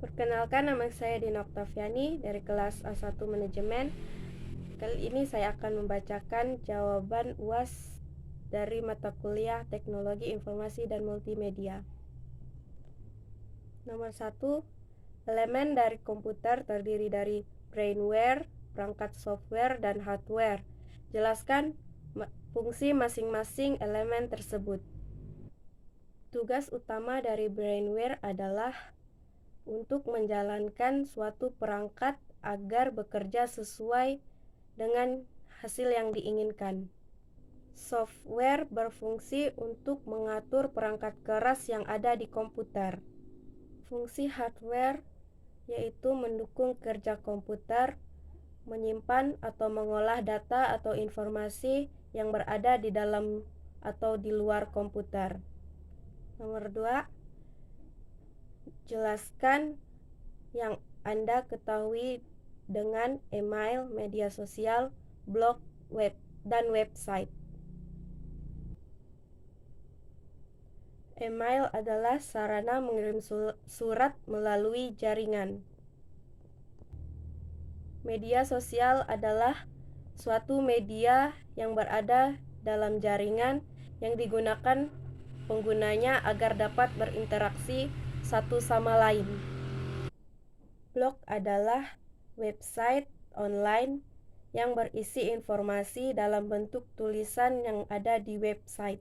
Perkenalkan, nama saya Dina Oktaviani dari kelas A1 Manajemen. Kali ini saya akan membacakan jawaban UAS dari mata kuliah Teknologi Informasi dan Multimedia. Nomor 1, elemen dari komputer terdiri dari brainware, perangkat software, dan hardware. Jelaskan fungsi masing-masing elemen tersebut. Tugas utama dari brainware adalah untuk menjalankan suatu perangkat agar bekerja sesuai dengan hasil yang diinginkan. Software berfungsi untuk mengatur perangkat keras yang ada di komputer. Fungsi hardware yaitu mendukung kerja komputer, menyimpan atau mengolah data atau informasi yang berada di dalam atau di luar komputer. Nomor 2, jelaskan yang Anda ketahui dengan email, media sosial, blog, web, dan website. Email adalah sarana mengirim surat melalui jaringan. Media sosial adalah suatu media yang berada dalam jaringan yang digunakan penggunanya agar dapat berinteraksi satu sama lain. Blog adalah website online yang berisi informasi dalam bentuk tulisan yang ada di website.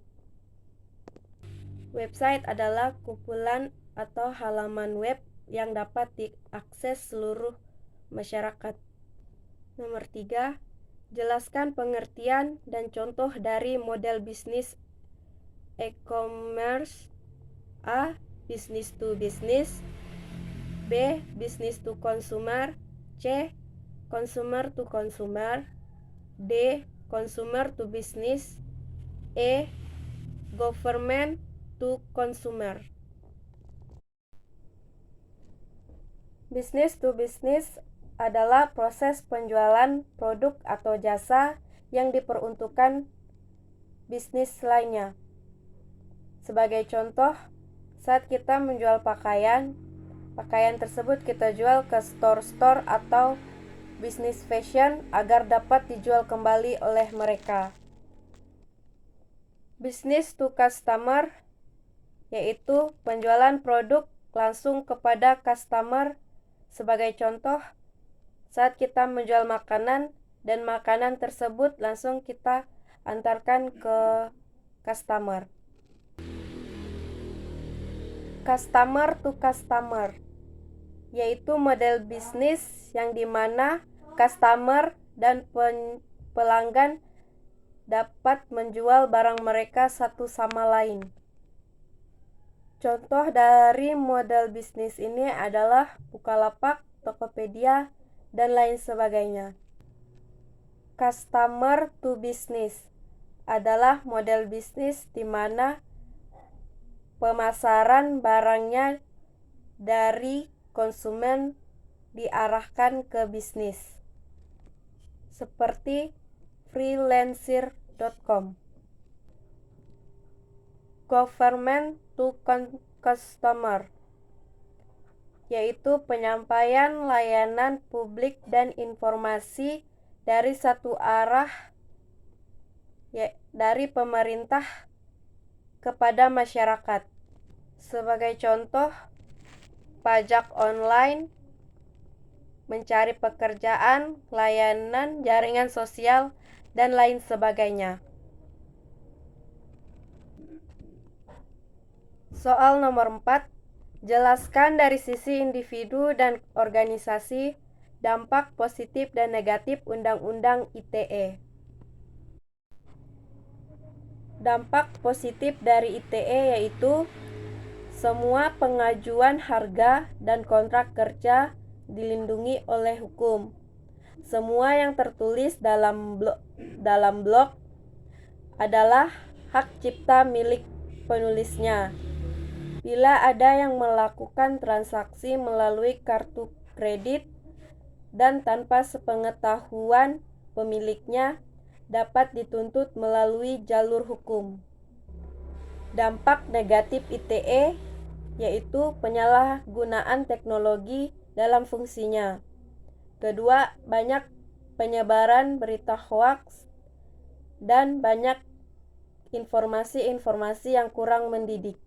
Website adalah kumpulan atau halaman web yang dapat diakses seluruh masyarakat. Nomor 3, jelaskan pengertian dan contoh dari model bisnis e-commerce. A. Business to business. B. Business to consumer. C. Consumer to consumer. D. Consumer to business. E. Government to consumer. Business to business adalah proses penjualan produk atau jasa yang diperuntukkan bisnis lainnya. Sebagai contoh, saat kita menjual pakaian tersebut kita jual ke store-store atau bisnis fashion agar dapat dijual kembali oleh mereka. Business to customer yaitu penjualan produk langsung kepada customer. Sebagai contoh, saat kita menjual makanan dan makanan tersebut langsung kita antarkan ke customer. Customer to customer yaitu model bisnis yang dimana customer dan pelanggan dapat menjual barang mereka satu sama lain. Contoh dari model bisnis ini adalah Bukalapak, Tokopedia, dan lain sebagainya. Customer to business adalah model bisnis di mana pemasaran barangnya dari konsumen diarahkan ke bisnis, seperti freelancer.com. Government to customer yaitu penyampaian layanan publik dan informasi dari satu arah dari pemerintah kepada masyarakat. Sebagai contoh, pajak online, mencari pekerjaan, layanan, jaringan sosial, dan lain sebagainya. Soal nomor 4, jelaskan dari sisi individu dan organisasi dampak positif dan negatif Undang-Undang ITE. Dampak positif dari ITE yaitu semua pengajuan harga dan kontrak kerja dilindungi oleh hukum. Semua yang tertulis dalam blog adalah hak cipta milik penulisnya. Bila ada yang melakukan transaksi melalui kartu kredit dan tanpa sepengetahuan pemiliknya, dapat dituntut melalui jalur hukum. Dampak negatif ITE yaitu penyalahgunaan teknologi dalam fungsinya. Kedua, banyak penyebaran berita hoaks dan banyak informasi-informasi yang kurang mendidik.